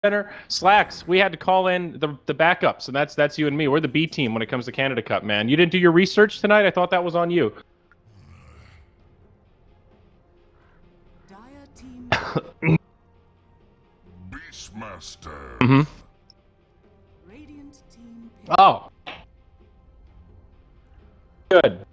center. Slacks, we had to call in the backups, and that's you and me. We're the B team when it comes to Canada Cup, man. You didn't do your research tonight? I thought that was on you. Beastmaster. Mm-hmm. Oh. Good.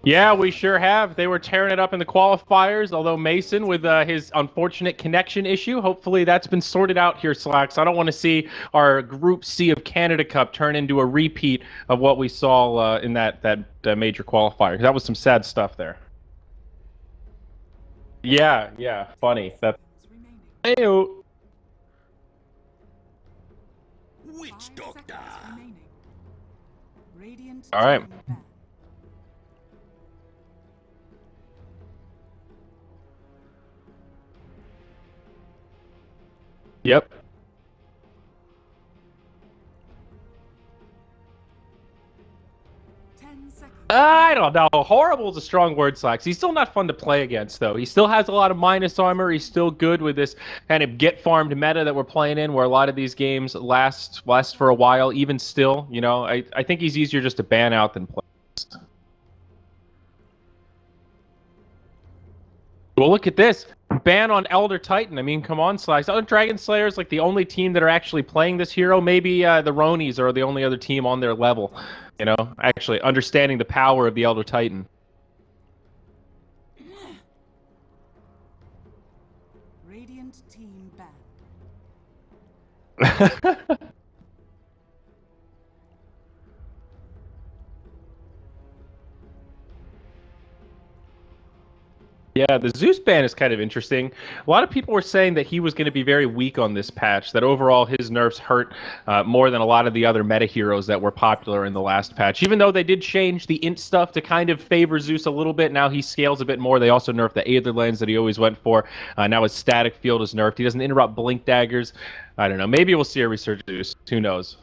Yeah, we sure have. They were tearing it up in the qualifiers, although Mason, with his unfortunate connection issue, hopefully that's been sorted out here, Slacks. I don't want to see our Group C of Canada Cup turn into a repeat of what we saw in that major qualifier. That was some sad stuff there. Yeah, funny. That's... Hey-o. Witch Doctor. All right. Yep. I don't know. Horrible is a strong word, Slacks. He's still not fun to play against, though. He still has a lot of minus armor. He's still good with this kind of get-farmed meta that we're playing in, where a lot of these games last for a while, even still. You know, I think he's easier just to ban out than play. Well, look at this. Ban on Elder Titan. I mean, come on, Slacks. Dragon Slayer is like the only team that are actually playing this hero. Maybe the Ronies are the only other team on their level. You know, actually understanding the power of the Elder Titan. Radiant team ban. Yeah, the Zeus ban is kind of interesting. A lot of people were saying that he was going to be very weak on this patch, that overall his nerfs hurt more than a lot of the other meta heroes that were popular in the last patch. Even though they did change the int stuff to kind of favor Zeus a little bit, now he scales a bit more. They also nerfed the Aether lens that he always went for. Now his static field is nerfed. He doesn't interrupt blink daggers. I don't know. Maybe we'll see a resurgence of Zeus. Who knows?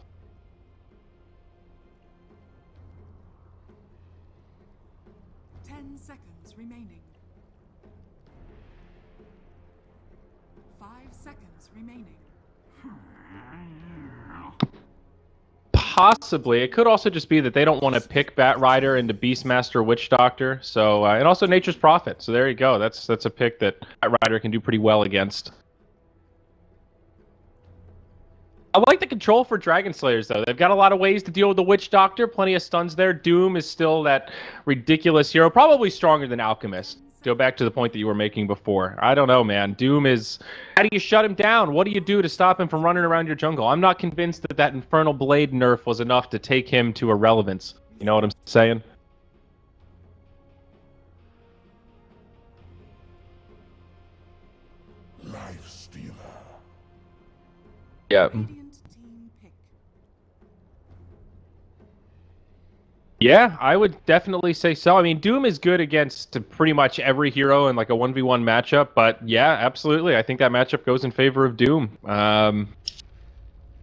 Remaining. 5 seconds remaining. Possibly. It could also just be that they don't want to pick Bat Rider into Beastmaster Witch Doctor. So, and also Nature's Prophet. So there you go. That's a pick that Bat Rider can do pretty well against. I like the control for Dragon Slayers, though. They've got a lot of ways to deal with the Witch Doctor. Plenty of stuns there. Doom is still that ridiculous hero. Probably stronger than Alchemist. Go back to the point that you were making before. I don't know, man. Doom is... How do you shut him down? What do you do to stop him from running around your jungle? I'm not convinced that that Infernal Blade nerf was enough to take him to irrelevance. You know what I'm saying? Life Stealer. Yeah. Yeah, I would definitely say so. I mean, Doom is good against pretty much every hero in like a 1v1 matchup, but yeah, absolutely. I think that matchup goes in favor of Doom.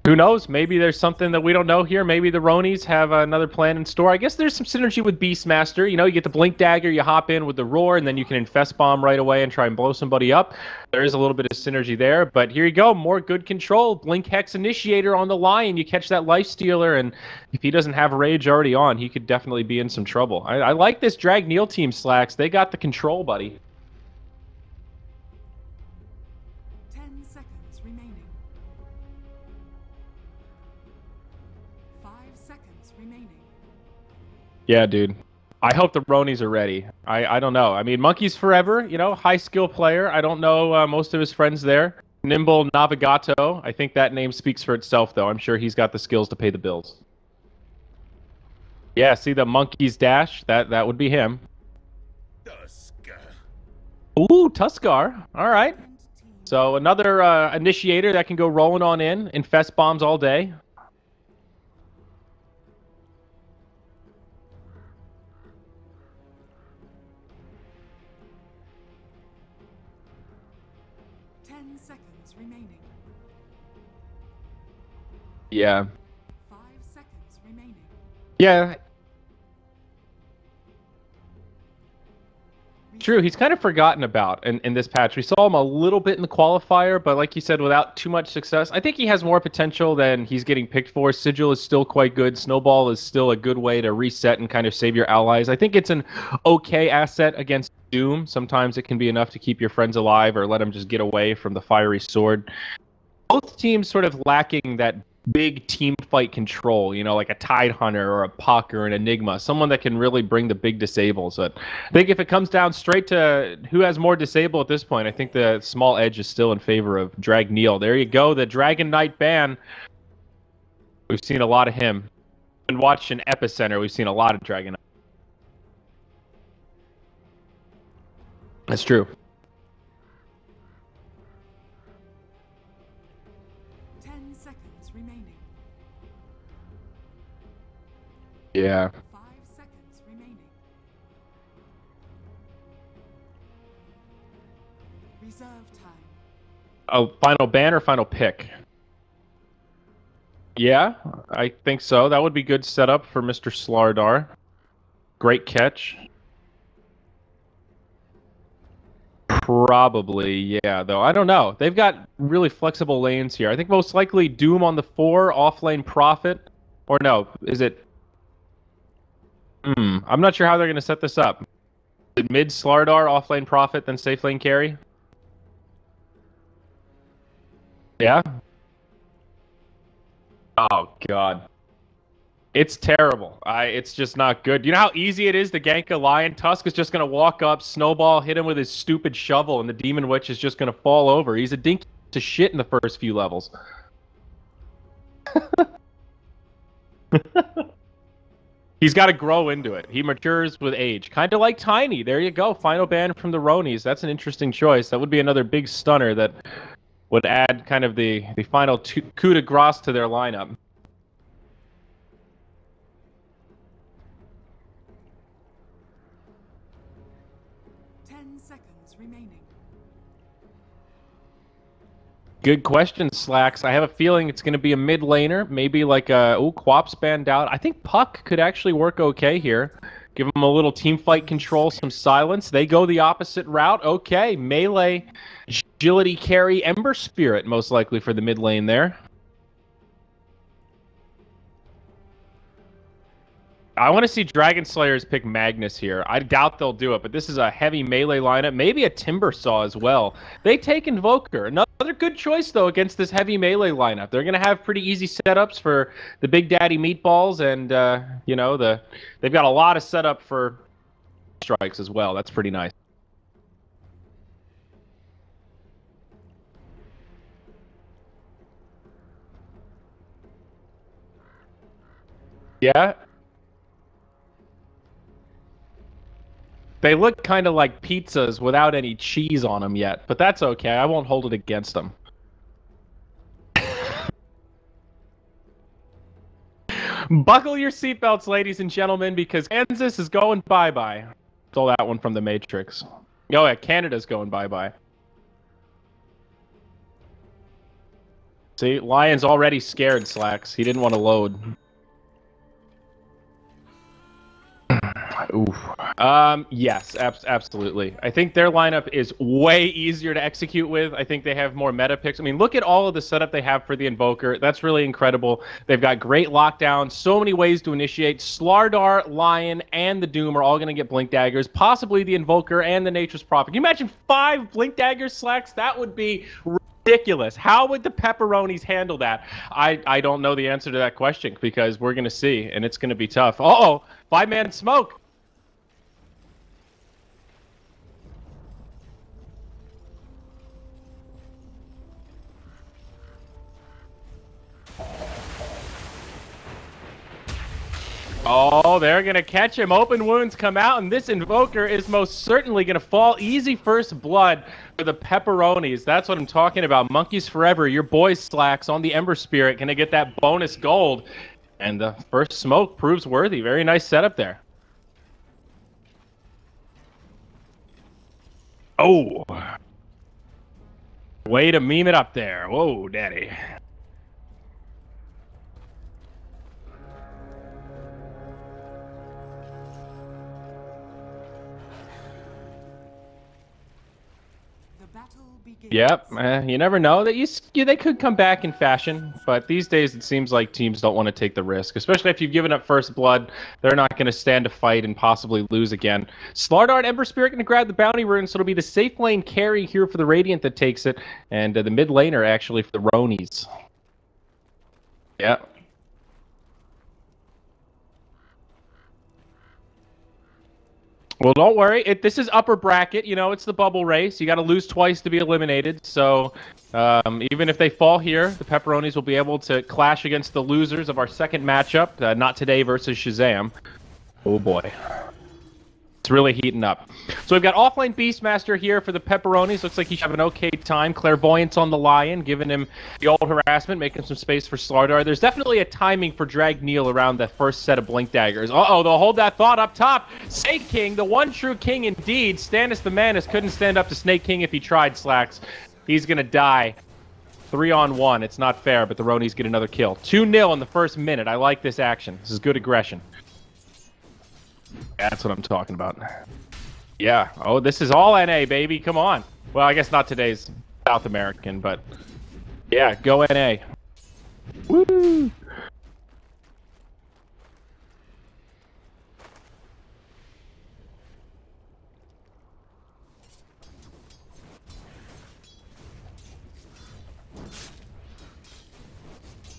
Who knows? Maybe there's something that we don't know here. Maybe the Ronies have another plan in store. I guess there's some synergy with Beastmaster. You know, you get the Blink Dagger, you hop in with the Roar, and then you can Infest Bomb right away and try and blow somebody up. There is a little bit of synergy there, but here you go. More good control. Blink Hex Initiator on the Lion. You catch that Life Stealer, and if he doesn't have Rage already on, he could definitely be in some trouble. I like this Dragneel team, Slacks. They got the control, buddy. 10 seconds remaining. 5 seconds remaining. Yeah, dude. I hope the Ronies are ready. I don't know. I mean, Monkey's Forever, you know, high skill player. I don't know most of his friends there. Nimble Navigato. I think that name speaks for itself, though. I'm sure he's got the skills to pay the bills. Yeah, see the Monkey's Dash? That would be him. Tuskar. Ooh, Tuskar. All right. So another initiator that can go rolling on in. Infest bombs all day. Remaining. Yeah. 5 seconds remaining. Yeah. true. He's kind of forgotten about in this patch. We saw him a little bit in the qualifier, but like you said, without too much success. I think he has more potential than he's getting picked for. Sigil is still quite good. Snowball is still a good way to reset and kind of save your allies. I think it's an okay asset against Doom. Sometimes it can be enough to keep your friends alive or let them just get away from the fiery sword. Both teams sort of lacking that big team fight control, you know, like a Tide Hunter or a Puck or an Enigma, someone that can really bring the big disables. But I think if it comes down straight to who has more disable at this point, I think the small edge is still in favor of Dragneel. There you go, the Dragon Knight ban. We've seen a lot of him. Been watching Epicenter, we've seen a lot of Dragon Knight. That's true. 10 seconds remaining. Yeah. 5 seconds remaining. Reserve time. Oh, final ban or final pick? Yeah, I think so. That would be good setup for Mr. Slayerzzz. Great catch. Probably, yeah, though. I don't know. They've got really flexible lanes here. I think most likely Doom on the 4, off-lane Prophet. Or no, is it... I'm not sure how they're going to set this up. Is it mid Slayerzzz, off-lane Prophet, then safe lane carry? Yeah? Oh, God. It's terrible. It's just not good. You know how easy it is to gank a Lion? Tusk is just going to walk up, snowball, hit him with his stupid shovel, and the Demon Witch is just going to fall over. He's a dinky to shit in the first few levels. He's got to grow into it. He matures with age. Kind of like Tiny. There you go. Final ban from the Ronies. That's an interesting choice. That would be another big stunner that would add kind of the final coup de grace to their lineup. Remaining. Good question, Slacks. I have a feeling it's going to be a mid laner, maybe like a Quap's banned out. I think Puck could actually work okay here. Give him a little team fight control, some silence. They go the opposite route. Okay, melee, agility carry, Ember Spirit most likely for the mid lane there. I want to see Dragon Slayers pick Magnus here. I doubt they'll do it, but this is a heavy melee lineup. Maybe a Timber Saw as well. They take Invoker. Another good choice, though, against this heavy melee lineup. They're going to have pretty easy setups for the Big Daddy Meatballs, and, you know, they've got a lot of setup for strikes as well. That's pretty nice. Yeah. They look kind of like pizzas without any cheese on them yet, but that's okay. I won't hold it against them. Buckle your seatbelts, ladies and gentlemen, because Kansas is going bye-bye. Stole that one from the Matrix. Oh, yeah, Canada's going bye-bye. See, Lion's already scared, Slacks. He didn't want to load. Oof. Yes, absolutely. I think their lineup is way easier to execute with. I think they have more meta picks. I mean, look at all of the setup they have for the Invoker. That's really incredible. They've got great lockdown, so many ways to initiate. Slayerzzz, Lion, and the Doom are all going to get Blink Daggers, possibly the Invoker and the Nature's Prophet. Can you imagine 5 Blink Daggers, Slacks? That would be ridiculous. How would the Pepperonis handle that? I don't know the answer to that question because we're going to see, and it's going to be tough. Uh-oh, 5-man smoke. Oh, they're going to catch him. Open wounds come out, and this Invoker is most certainly going to fall. Easy first blood for the Pepperonis. That's what I'm talking about. Monkeys forever. Your boys, Slacks, on the Ember Spirit. Going to get that bonus gold. And the first smoke proves worthy. Very nice setup there. Oh. Way to meme it up there. Whoa, daddy. battle begins. Yep, you never know. They could come back in fashion, but these days it seems like teams don't want to take the risk, especially if you've given up first blood. They're not going to stand to fight and possibly lose again. Slardar and Ember Spirit going to grab the bounty rune, so it'll be the safe lane carry here for the Radiant that takes it, and the mid laner actually for the Ronies. Yeah. Well, don't worry. This is upper bracket. You know, it's the bubble race. You got to lose twice to be eliminated. So even if they fall here, the Pepperonis will be able to clash against the losers of our second matchup. Not today versus Shazam. Oh, boy. It's really heating up. So we've got offlane Beastmaster here for the Pepperonis. Looks like he's having an okay time. Clairvoyance on the Lion, giving him the old harassment, making some space for Slardar. There's definitely a timing for Dragneel around the first set of Blink Daggers. Uh-oh, they'll hold that thought up top. Snake King, the one true king indeed. Stannis the Manus couldn't stand up to Snake King if he tried, Slacks. He's going to die. 3-on-1. It's not fair, but the Ronies get another kill. 2-0 in the first minute. I like this action. This is good aggression. That's what I'm talking about. Yeah. Oh, this is all NA, baby. Come on. Well, I guess not today's South American, but yeah, go NA. Woo!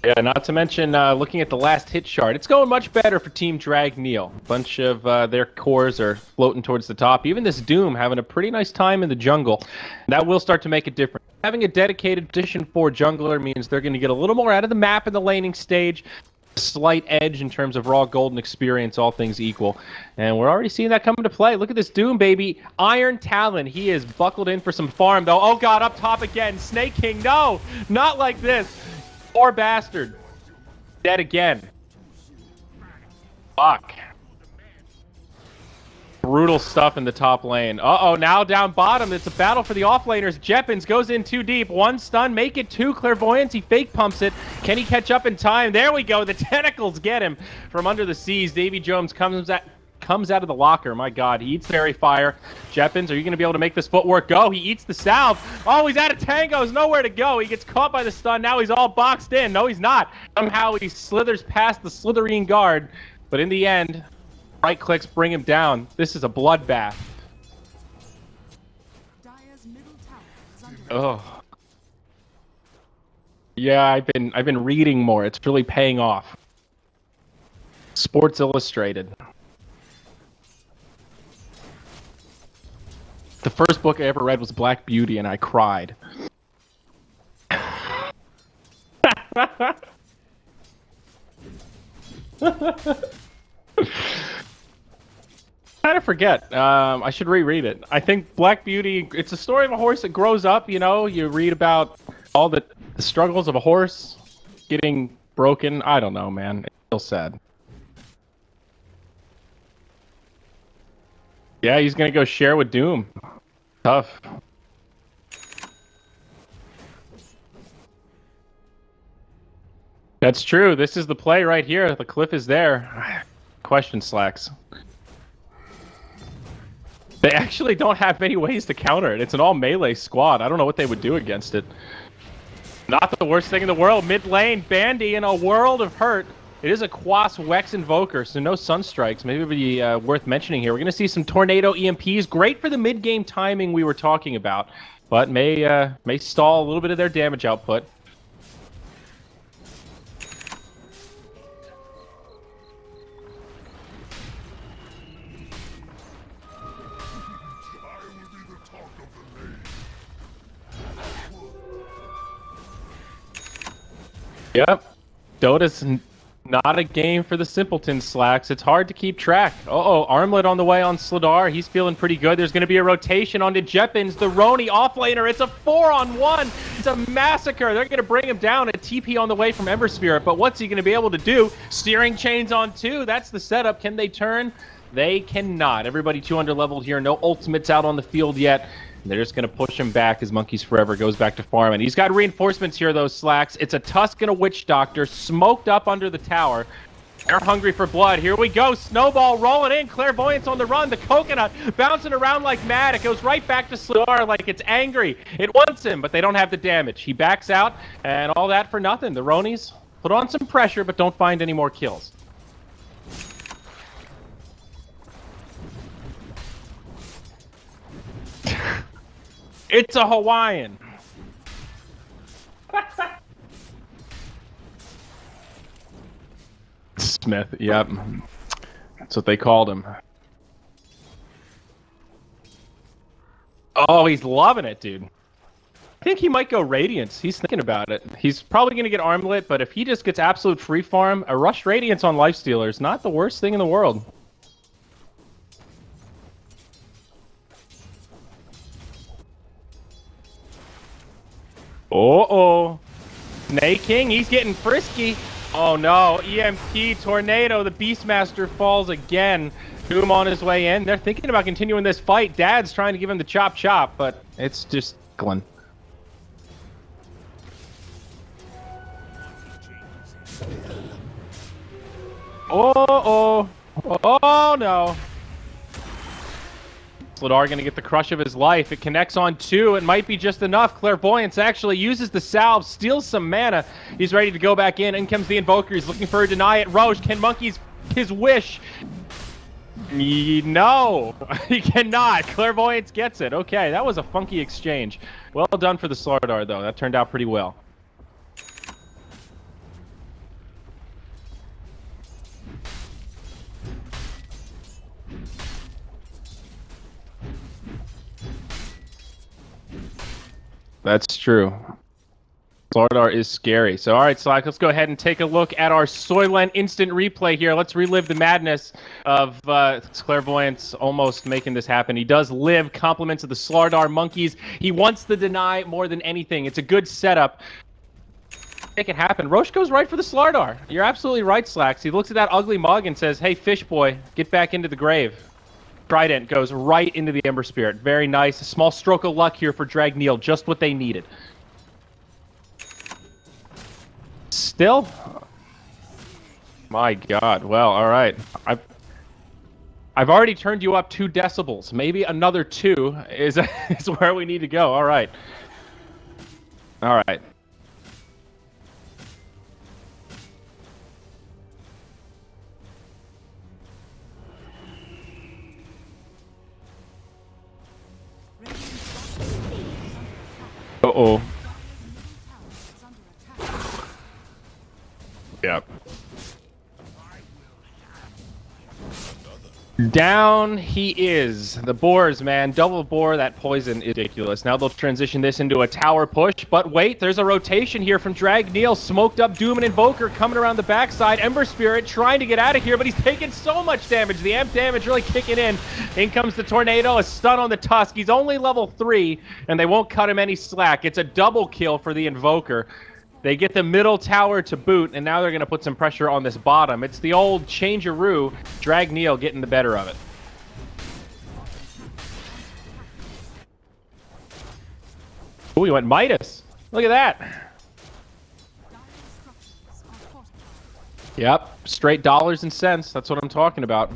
Yeah, not to mention looking at the last hit chart, it's going much better for Team Dragneel. A bunch of their cores are floating towards the top. Even this Doom having a pretty nice time in the jungle. That will start to make a difference. Having a dedicated position for jungler means they're going to get a little more out of the map in the laning stage. A slight edge in terms of raw golden experience, all things equal. And we're already seeing that come into play. Look at this Doom, baby. Iron Talon. He is buckled in for some farm, though. Oh, God, up top again. Snake King. No, not like this. Poor bastard. Dead again. Fuck. Brutal stuff in the top lane. Uh-oh, now down bottom. It's a battle for the offlaners. Jeppins goes in too deep. One stun, make it two. Clairvoyance, he fake pumps it. Can he catch up in time? There we go. The tentacles get him from under the seas. Davy Jones comes out of the locker. My God, he eats fairy fire. Jeppins, are you going to be able to make this footwork go? He eats the salve. Oh, he's out of tangos. Nowhere to go. He gets caught by the stun. Now he's all boxed in. No, he's not. Somehow he slithers past the Slytherin guard. But in the end, right clicks bring him down. This is a bloodbath. Dire's middle tower is under Oh. Yeah, I've been reading more. It's really paying off. Sports Illustrated. The first book I ever read was Black Beauty, and I cried. Kind of forget. I should reread it. I think Black Beauty, it's a story of a horse that grows up, you know? You read about all the struggles of a horse getting broken. I don't know, man. It's still sad. Yeah, he's gonna go share with Doom. Tough. That's true. This is the play right here. The cliff is there. Question, Slacks. They actually don't have many ways to counter it. It's an all melee squad. I don't know what they would do against it. Not the worst thing in the world. Mid lane, Bandy in a world of hurt. It is a Quas Wex Invoker, so no Sunstrikes. Maybe it would be worth mentioning here. We're going to see some Tornado EMPs. Great for the mid-game timing we were talking about, but may stall a little bit of their damage output. Yep. Dota's not a game for the simpletons, Slacks. It's hard to keep track. Uh-oh, Armlet on the way on Slardar. He's feeling pretty good. There's going to be a rotation onto Jeppins, the Roni offlaner. It's a 4-on-1. It's a massacre. They're going to bring him down. A TP on the way from Ember Spirit. But what's he going to be able to do? Steering chains on 2. That's the setup. Can they turn? They cannot. Everybody 200 leveled here. No ultimates out on the field yet. They're just going to push him back as Monkeys Forever goes back to farm. And he's got reinforcements here, though, Slacks. It's a Tusk and a Witch Doctor smoked up under the tower. They're hungry for blood. Here we go. Snowball rolling in. Clairvoyance on the run. The coconut bouncing around like mad. It goes right back to Slayerzzz like it's angry. It wants him, but they don't have the damage. He backs out, and all that for nothing. The Ronies put on some pressure, but don't find any more kills. It's a Hawaiian. Smith, yep. That's what they called him. Oh, he's loving it, dude. I think he might go Radiance. He's thinking about it. He's probably going to get Armlet, but if he just gets absolute free farm, a Rush Radiance on Lifestealer is not the worst thing in the world. Uh-oh. Nay King, he's getting frisky. Oh no, EMP, Tornado, the Beastmaster falls again. Doom on his way in. They're thinking about continuing this fight. Dad's trying to give him the chop chop, but it's just Glenn. Oh no. Sladar gonna get the crush of his life. It connects on 2. It might be just enough. Clairvoyance actually uses the salve, steals some mana. He's ready to go back in. In comes the Invoker. He's looking for a deny it. Roche, can Monkey's his wish? No, he cannot. Clairvoyance gets it. Okay, that was a funky exchange. Well done for the Slardar, though. That turned out pretty well. That's true. Slardar is scary. So, all right, Slack, let's go ahead and take a look at our Soylent instant replay here. Let's relive the madness of Clairvoyance almost making this happen. He does live. Compliments of the Slardar monkeys. He wants the deny more than anything. It's a good setup. Make it happen. Roche goes right for the Slardar. You're absolutely right, Slacks. He looks at that ugly mug and says, hey, fish boy, get back into the grave. Trident goes right into the Ember Spirit. Very nice. A small stroke of luck here for Dragneel. Just what they needed. Still? My God. Well, all right. I've already turned you up 2 decibels. Maybe another 2 is where we need to go. All right. All right. Uh-oh. Yep. Down he is. The boars, man. Double boar, that poison is ridiculous. Now they'll transition this into a tower push. But wait, there's a rotation here from Dragneel. Smoked up Doom and Invoker coming around the backside. Ember Spirit trying to get out of here, but he's taking so much damage. The amp damage really kicking in. In comes the Tornado, a stun on the Tusk. He's only level 3, and they won't cut him any slack. It's a double kill for the Invoker. They get the middle tower to boot, and now they're going to put some pressure on this bottom. It's the old changeroo. Dragneel getting the better of it. Oh, he went Midas. Look at that. Yep, straight dollars and cents. That's what I'm talking about.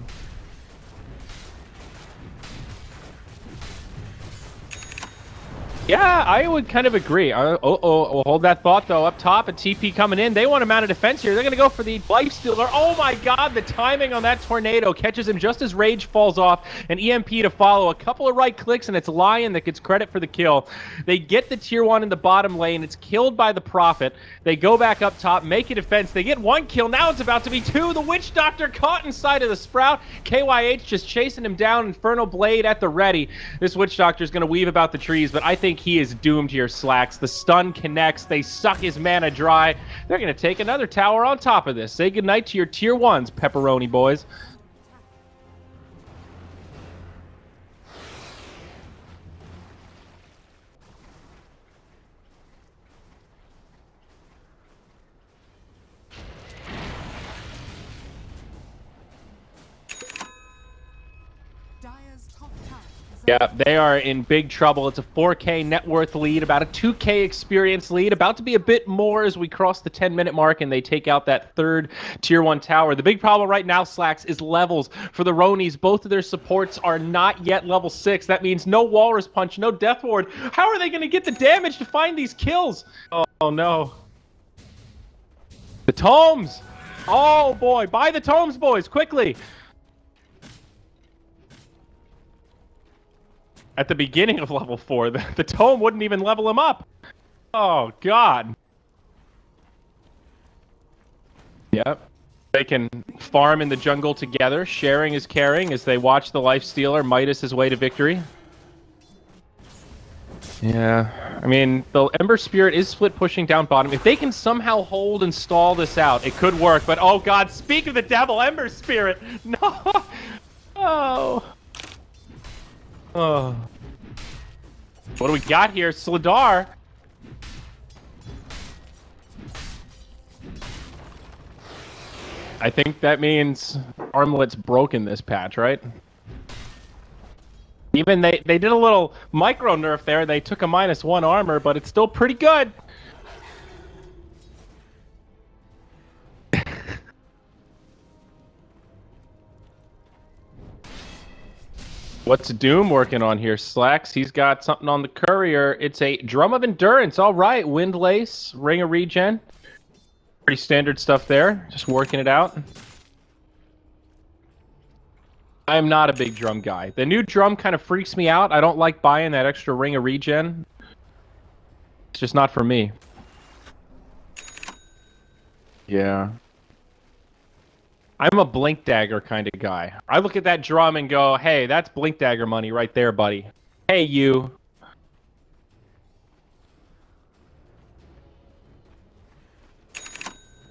Yeah, I would kind of agree. We'll hold that thought, though. Up top, a TP coming in. They want to mount a defense here. They're going to go for the Lifestealer. Oh, my God. The timing on that Tornado catches him just as Rage falls off. An EMP to follow. A couple of right clicks, and it's Lion that gets credit for the kill. They get the tier 1 in the bottom lane. It's killed by the Prophet. They go back up top, make a defense. They get 1 kill. Now it's about to be 2. The Witch Doctor caught inside of the Sprout. KYH just chasing him down. Infernal Blade at the ready. This Witch Doctor is going to weave about the trees, but I think he is doomed here, Slacks. The stun connects. They suck his mana dry. They're going to take another tower on top of this. Say goodnight to your tier 1s, Pepperoni boys. Dire's top tower is Yeah, they are in big trouble. It's a 4K net worth lead, about a 2K experience lead, about to be a bit more as we cross the 10-minute mark and they take out that third Tier 1 tower. The big problem right now, Slacks, is levels. For the Ronies, both of their supports are not yet level 6. That means no Walrus Punch, no Death Ward. How are they going to get the damage to find these kills? Oh, no. The tomes! Oh, boy. Buy the tomes, boys, quickly! At the beginning of level 4, the tome wouldn't even level him up. Oh, God. Yep. They can farm in the jungle together. Sharing is caring as they watch the Lifestealer Midas his way to victory. Yeah. I mean, the Ember Spirit is split pushing down bottom. If they can somehow hold and stall this out, it could work. But, oh, God, speak of the devil, Ember Spirit. No. Oh. Oh. What do we got here? Slayerzzz. I think that means Armlet's broken this patch, right? Even they did a little micro nerf there. They took a -1 armor, but it's still pretty good. What's Doom working on here, Slacks? He's got something on the courier. It's a Drum of Endurance. All right, Windlace, Ring of Regen. Pretty standard stuff there. Just working it out. I'm not a big drum guy. The new drum kind of freaks me out. I don't like buying that extra Ring of Regen. It's just not for me. Yeah. I'm a Blink Dagger kind of guy. I look at that drum and go, hey, that's Blink Dagger money right there, buddy. Hey, you.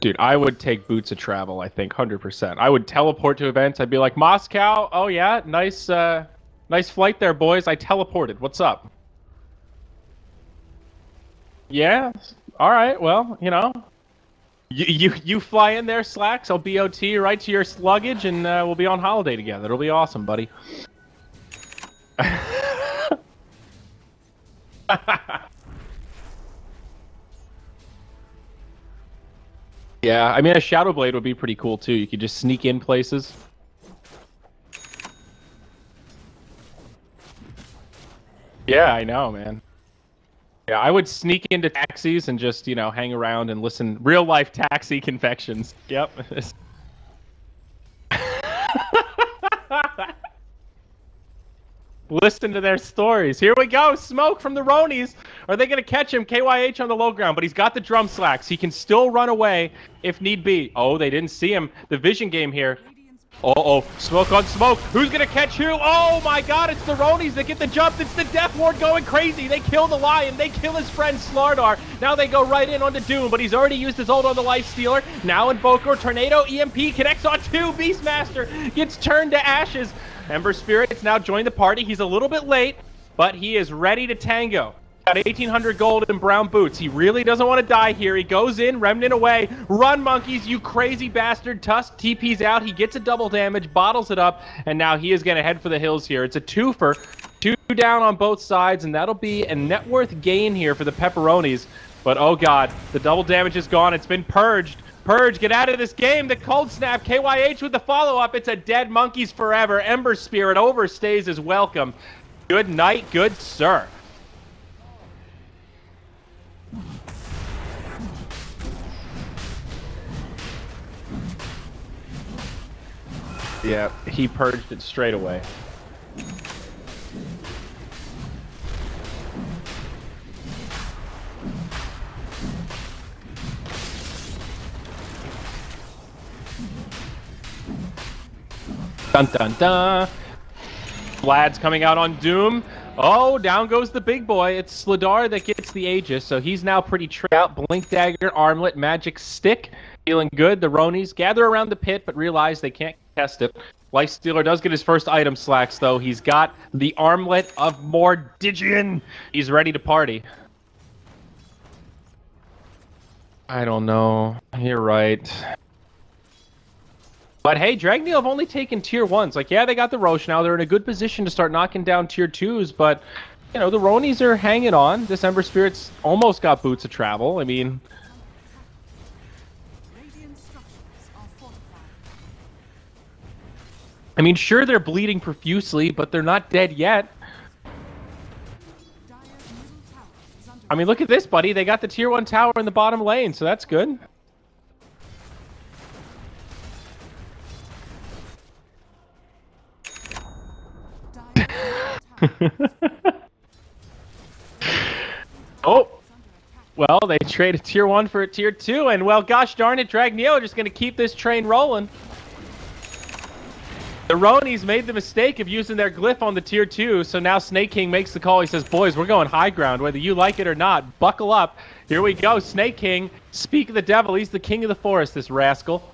Dude, I would take Boots of Travel, I think, 100%. I would teleport to events. I'd be like, Moscow, oh yeah, nice flight there, boys. I teleported. What's up? Yeah? All right, well, you know. You fly in there, Slacks. I'll BOT right to your luggage, and we'll be on holiday together. It'll be awesome, buddy. Yeah, I mean, a Shadow Blade would be pretty cool, too. You could just sneak in places. Yeah, I know, man. Yeah, I would sneak into taxis and just, you know, hang around and listen. Real-life taxi confections. Yep. Listen to their stories. Here we go. Smoke from the Ronies. Are they going to catch him? KYH on the low ground, but he's got the drum Slacks. He can still run away if need be. Oh, they didn't see him. The vision game here. Uh-oh, smoke on smoke. Who's gonna catch who? Oh my God, it's the Ronies that get the jump. It's the Death Ward going crazy. They kill the Lion. They kill his friend Slayerzzz. Now they go right in onto Doom, but he's already used his ult on the Lifestealer. Now Invoker, Tornado, EMP connects on 2. Beastmaster gets turned to ashes. Ember Spirit's now joined the party. He's a little bit late, but he is ready to tango. Got 1,800 gold in brown boots. He really doesn't want to die here. He goes in, Remnant away. Run, monkeys, you crazy bastard. Tusk TP's out. He gets a double damage, bottles it up, and now he is going to head for the hills here. It's a twofer. 2 down on both sides, and that'll be a net worth gain here for the Pepperonis. But, oh, God, the double damage is gone. It's been purged. Purge, get out of this game. The cold snap. KYH with the follow-up. It's a dead monkeys forever. Ember Spirit overstays his welcome. Good night, good sir. Yeah, he purged it straight away. Dun dun dun. Vlad's coming out on Doom. Oh, down goes the big boy. It's Slayerzzz that gets the Aegis, so he's now pretty out. Blink Dagger, Armlet, Magic Stick. Feeling good. The Ronies gather around the pit, but realize they can't test it. Lifestealer does get his first item, Slacks, though. He's got the Armlet of Mordigian. He's ready to party. I don't know. You're right. But hey, Dragneel have only taken tier 1s. Like, yeah, they got the Roche now. They're in a good position to start knocking down tier 2s, but, you know, the Ronies are hanging on. This Ember Spirit's almost got boots of travel. I mean... sure, they're bleeding profusely, but they're not dead yet. I mean, look at this, buddy. They got the tier 1 tower in the bottom lane, so that's good. Oh, well, they traded tier 1 for a tier 2, and well, gosh darn it, Dragneel are just going to keep this train rolling. The Ronies made the mistake of using their glyph on the tier 2, so now Snake King makes the call. He says, boys, we're going high ground, whether you like it or not. Buckle up. Here we go. Snake King, speak of the devil. He's the king of the forest, this rascal.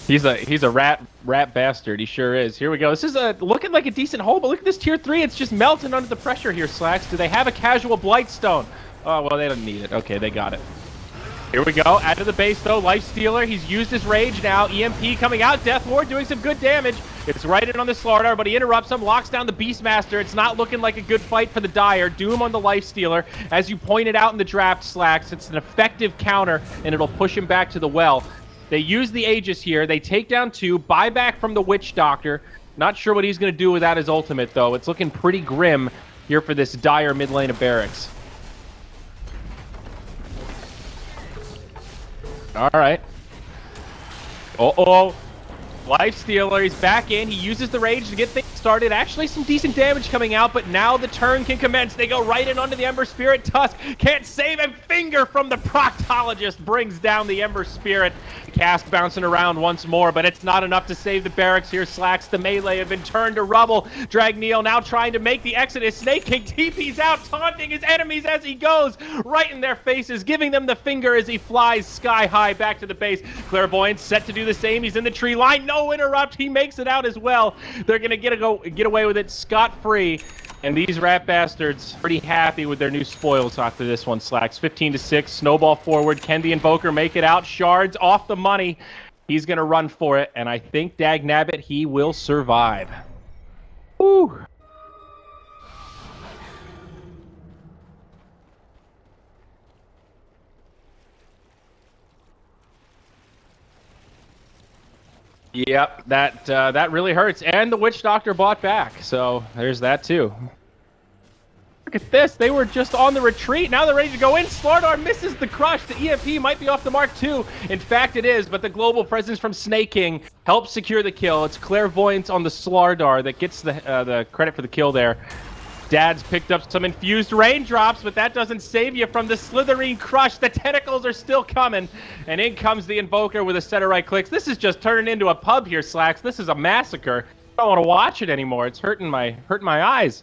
He's a rat bastard. He sure is. Here we go. This is looking like a decent hole, but look at this tier 3. It's just melting under the pressure here, Slacks. Do they have a casual Blightstone? Oh, well, they don't need it. Okay, they got it. Here we go. Out of the base, though. Lifestealer. He's used his rage now. EMP coming out. Death Ward doing some good damage. It's right in on the Slardar, but he interrupts him, locks down the Beastmaster. It's not looking like a good fight for the Dire. Doom on the Lifestealer. As you pointed out in the draft, Slacks, it's an effective counter, and it'll push him back to the well. They use the Aegis here. They take down 2. Buyback from the Witch Doctor. Not sure what he's going to do without his ultimate, though. It's looking pretty grim here for this Dire mid lane of Barracks. All right. Uh-oh. Lifestealer, he's back in. He uses the rage to get things started. Actually, some decent damage coming out, but now the turn can commence. They go right in onto the Ember Spirit. Tusk can't save him. Finger from the Proctologist brings down the Ember Spirit. Cask bouncing around once more, but it's not enough to save the Barracks here. Slacks, the melee have been turned to rubble. Dragneel now trying to make the exodus. Snake King TP's out, taunting his enemies as he goes, right in their faces, giving them the finger as he flies sky high back to the base. Clairvoyant set to do the same. He's in the tree line. No interrupt. He makes it out as well. They're going to get away with it scot-free. And these rat bastards pretty happy with their new spoils after this one, Slacks. 15-6, snowball forward. Can the Invoker make it out? Shards off the money. He's going to run for it, and I think Dagnabbit, he will survive. Woo! Yep, that really hurts. And the Witch Doctor bought back, so there's that too. Look at this. They were just on the retreat. Now they're ready to go in. Slardar misses the crush. The EMP might be off the mark too. In fact, it is, but the global presence from Snake King helps secure the kill. It's Clairvoyance on the Slardar that gets the credit for the kill there. Dad's picked up some infused raindrops, but that doesn't save you from the Slitherine crush. The tentacles are still coming, and in comes the Invoker with a set of right clicks. This is just turning into a pub here, Slacks. This is a massacre. I don't want to watch it anymore. It's hurting my eyes.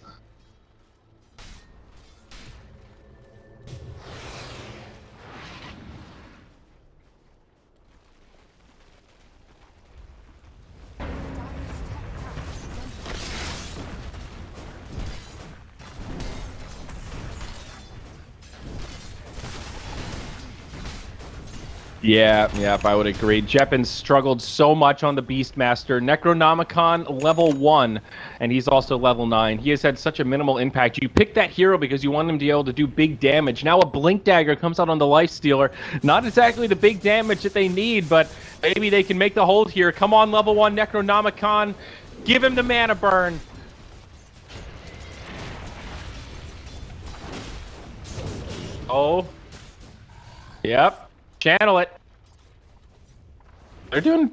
Yeah, I would agree. Jeppin struggled so much on the Beastmaster. Necronomicon level 1, and he's also level 9. He has had such a minimal impact. You pick that hero because you want him to be able to do big damage. Now a Blink Dagger comes out on the Lifestealer. Not exactly the big damage that they need, but maybe they can make the hold here. Come on, level 1 Necronomicon. Give him the mana burn. Oh. Yep. Channel it. They're doing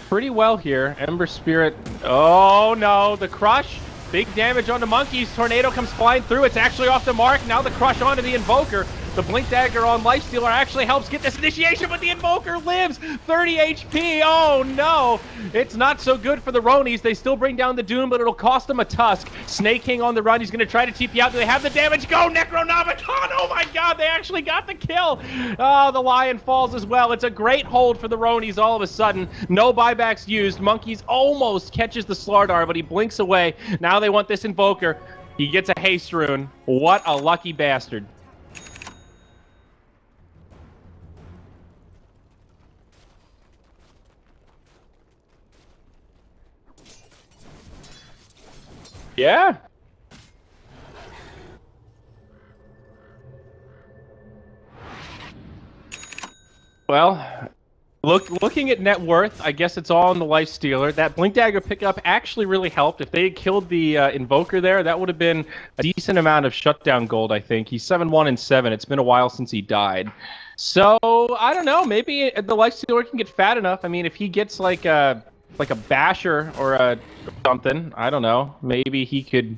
pretty well here. Ember Spirit. Oh no, the crush. Big damage on the monkeys. Tornado comes flying through. It's actually off the mark. Now the crush onto the Invoker. The Blink Dagger on Lifestealer actually helps get this initiation, but the Invoker lives. 30 HP. Oh no. It's not so good for the Ronies. They still bring down the Doom, but it'll cost them a Tusk. Snake King on the run. He's going to try to TP out. Do they have the damage? Go Necronomicon. Oh my god, they actually got the kill. Oh, the Lion falls as well. It's a great hold for the Ronies all of a sudden. No buybacks used. Monkeys almost catches the Slardar, but he blinks away. Now they want this Invoker. He gets a haste rune. What a lucky bastard. Yeah. Well, looking at net worth, I guess it's all on the life stealer. That blink dagger pickup actually really helped. If they had killed the invoker there, that would have been a decent amount of shutdown gold. I think he's 7-1 and 7. It's been a while since he died, so I don't know. Maybe the life stealer can get fat enough. I mean, if he gets like a basher or a something, I don't know. Maybe he could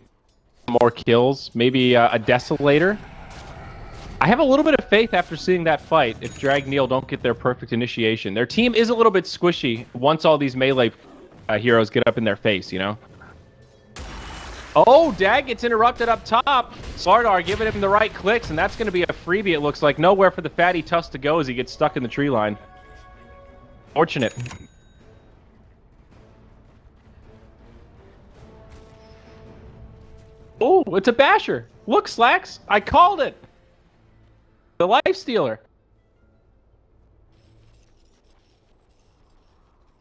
more kills. Maybe a desolator. I have a little bit of faith after seeing that fight if Dragneel don't get their perfect initiation. Their team is a little bit squishy once all these melee heroes get up in their face, you know? Oh, Dag gets interrupted up top. Slardar giving him the right clicks, and that's going to be a freebie, it looks like. Nowhere for the fatty Tusk to go as he gets stuck in the tree line. Fortunate. Oh, it's a basher. Look, Slacks, I called it. The life stealer.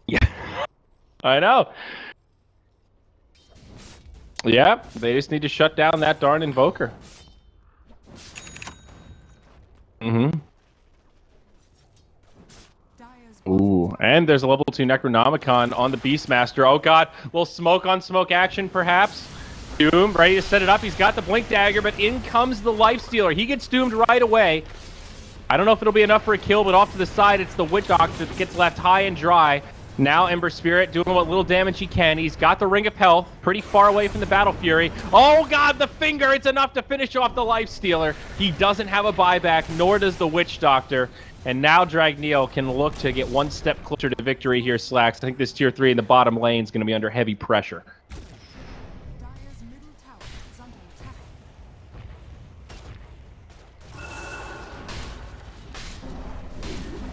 Yeah, I know. Yeah, they just need to shut down that darn invoker. Mm-hmm. Ooh, and there's a level 2 Necronomicon on the Beastmaster. Oh god, little smoke on smoke action perhaps. Doom, ready to set it up. He's got the blink dagger, but in comes the life stealer. He gets doomed right away. I don't know if it'll be enough for a kill, but off to the side, it's the Witch Doctor that gets left high and dry. Now Ember Spirit doing what little damage he can. He's got the Ring of Health, pretty far away from the Battle Fury. Oh god, the finger! It's enough to finish off the life stealer. He doesn't have a buyback, nor does the Witch Doctor. And now Dragneel can look to get one step closer to victory here, Slacks. I think this tier 3 in the bottom lane is going to be under heavy pressure.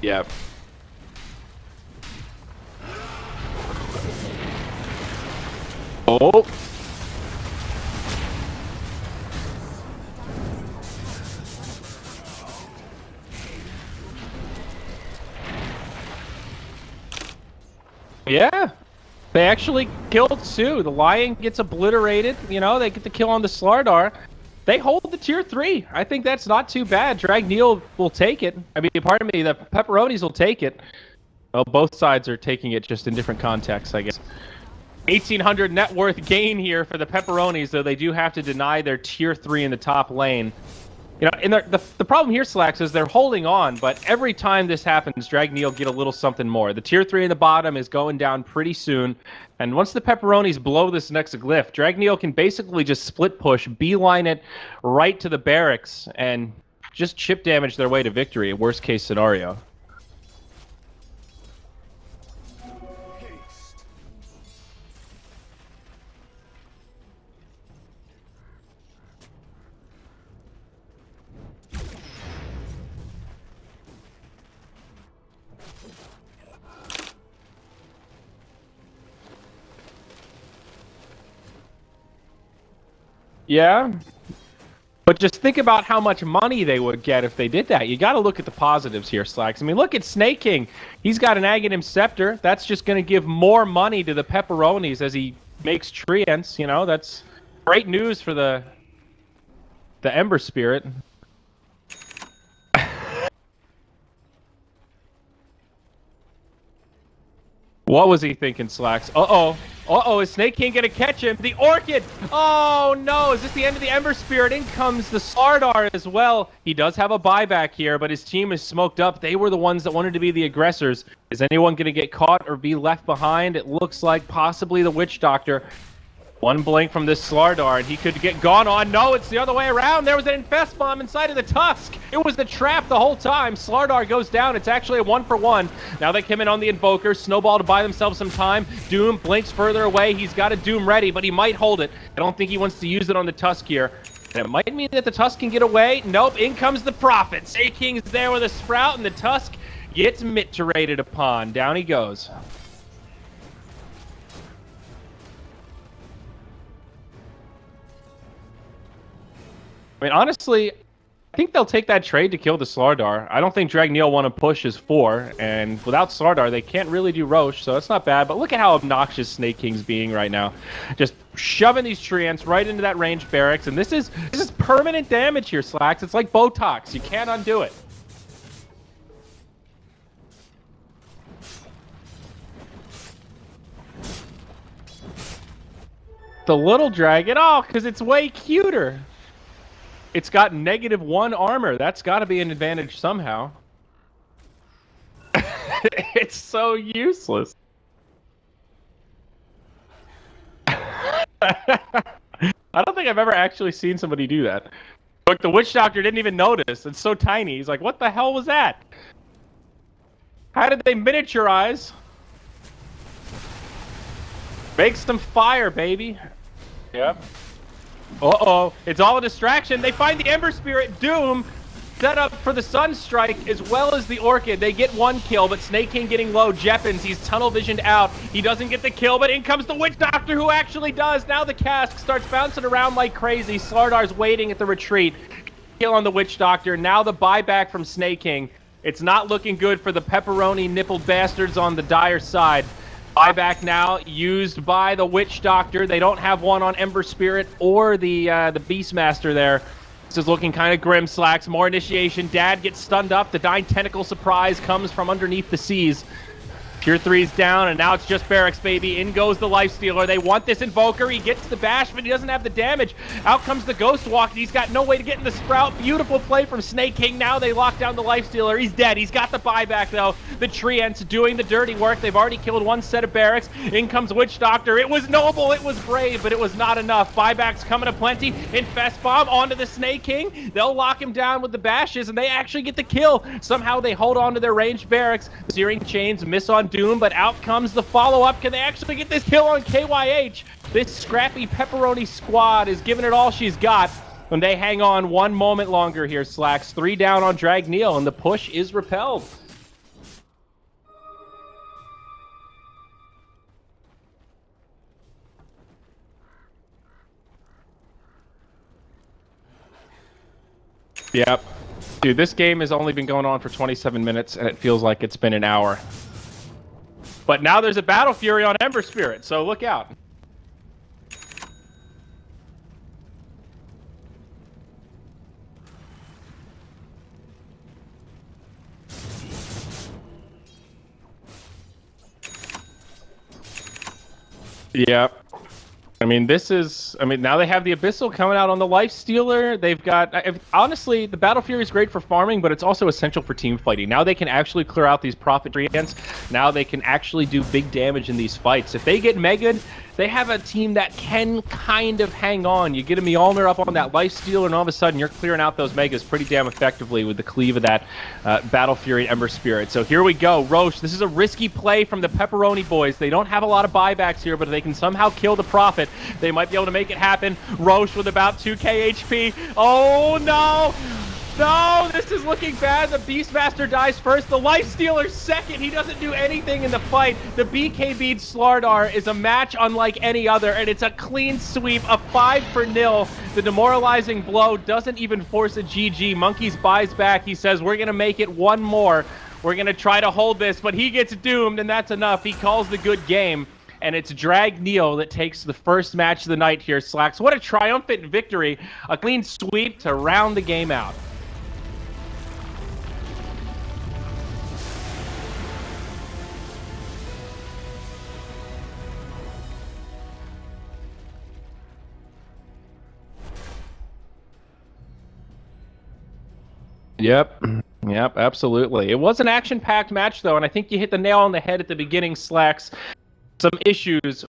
Yep. Oh. Yeah. They actually killed Sue. The Lion gets obliterated. You know, they get the kill on the Slardar. They hold the tier 3. I think that's not too bad. Dragneel will take it. I mean, pardon me, the Pepperonis will take it. Well, both sides are taking it just in different contexts, I guess. 1,800 net worth gain here for the Pepperonis, though they do have to deny their tier 3 in the top lane. You know, and the problem here, Slacks, is they're holding on, but every time this happens, Dragneel get a little something more. The tier 3 in the bottom is going down pretty soon, and once the Pepperonis blow this next glyph, Dragneel can basically just split push, beeline it right to the barracks, and just chip damage their way to victory, worst case scenario. Yeah, but just think about how much money they would get if they did that. You got to look at the positives here, Slacks. I mean, look at Snake King. He's got an Aghanim Scepter. That's just going to give more money to the Pepperonis as he makes treants. You know, that's great news for the Ember Spirit. What was he thinking, Slacks? Uh-oh. Uh-oh, is Snake King gonna catch him? The Orchid! Oh, no! Is this the end of the Ember Spirit? In comes the Slardar as well. He does have a buyback here, but his team is smoked up. They were the ones that wanted to be the aggressors. Is anyone gonna get caught or be left behind? It looks like possibly the Witch Doctor. One blink from this Slardar, and he could get gone on. No, it's the other way around. There was an Infest Bomb inside of the Tusk. It was the trap the whole time. Slardar goes down. It's actually a 1-for-1. Now they come in on the Invoker. Snowball to buy themselves some time. Doom blinks further away. He's got a Doom ready, but he might hold it. I don't think he wants to use it on the Tusk here. And it might mean that the Tusk can get away. Nope, in comes the Prophet. Snake King's there with a Sprout, and the Tusk gets miterated upon. Down he goes. I mean, honestly, I think they'll take that trade to kill the Slardar. I don't think Dragneel want to push his 4, and without Slardar, they can't really do Roche, so that's not bad. But look at how obnoxious Snake King's being right now. Just shoving these treants right into that ranged barracks, and this is permanent damage here, Slacks. It's like Botox. You can't undo it. The little dragon, oh, because it's way cuter. It's got -1 armor. That's got to be an advantage somehow. It's so useless. I don't think I've ever actually seen somebody do that. Look, the Witch Doctor didn't even notice. It's so tiny. He's like, what the hell was that? How did they miniaturize? Make some fire, baby. Yep. Uh-oh. It's all a distraction. They find the Ember Spirit. Doom set up for the Sunstrike as well as the Orchid. They get 1 kill, but Snake King getting low. Jeppins, he's tunnel visioned out. He doesn't get the kill, but in comes the Witch Doctor, who actually does. Now the cask starts bouncing around like crazy. Slardr's waiting at the retreat. Kill on the Witch Doctor. Now the buyback from Snake King. It's not looking good for the pepperoni nippled bastards on the dire side. Buyback now used by the Witch Doctor. They don't have one on Ember Spirit or the Beastmaster there. This is looking kind of grim, Slacks. More initiation. Dad gets stunned up. The Dying Tentacle surprise comes from underneath the seas. Tier 3's down, and now it's just barracks, baby. In goes the Lifestealer. They want this Invoker. He gets the bash, but he doesn't have the damage. Out comes the Ghost Walk, and he's got no way to get in the Sprout. Beautiful play from Snake King. Now they lock down the Lifestealer. He's dead. He's got the buyback, though. The Treants doing the dirty work. They've already killed 1 set of barracks. In comes Witch Doctor. It was noble. It was brave, but it was not enough. Buybacks coming aplenty. Infest Bomb onto the Snake King. They'll lock him down with the bashes, and they actually get the kill. Somehow they hold on to their ranged barracks. Searing Chains miss on Doom, but out comes the follow-up. Can they actually get this kill on KYH? This scrappy pepperoni squad is giving it all she's got. And they hang on 1 moment longer here, Slacks. 3 down on Dragneel, and the push is repelled. Yep. Dude, this game has only been going on for 27 minutes, and it feels like it's been an hour. But now there's a Battle Fury on Ember Spirit, so look out. Yep. I mean, now they have the Abyssal coming out on the Lifestealer. They've got, honestly, the Battle Fury is great for farming, but it's also essential for team fighting. Now they can actually clear out these Prophet Treants. Now they can actually do big damage in these fights. If they get Mega'd, they have a team that can kind of hang on. You get a Mjolnir up on that Lifestealer, and all of a sudden you're clearing out those Megas pretty damn effectively with the cleave of that Battle Fury Ember Spirit. So here we go. Roche, this is a risky play from the Pepperoni boys. They don't have a lot of buybacks here, but if they can somehow kill the Prophet, they might be able to make it happen. Roche with about 2k HP. Oh no! No, this is looking bad. The Beastmaster dies first. The Lifestealer second. He doesn't do anything in the fight. The BKB Slardr is a match unlike any other, and it's a clean sweep, a 5-0. The demoralizing blow doesn't even force a GG. Monkeys buys back. He says, we're going to make it 1 more. We're going to try to hold this, but he gets doomed, and that's enough. He calls the good game. And it's Dragneel that takes the first match of the night here, Slacks. What a triumphant victory. A clean sweep to round the game out. Yep, absolutely. It was an action-packed match, though, and I think you hit the nail on the head at the beginning, Slacks. Some issues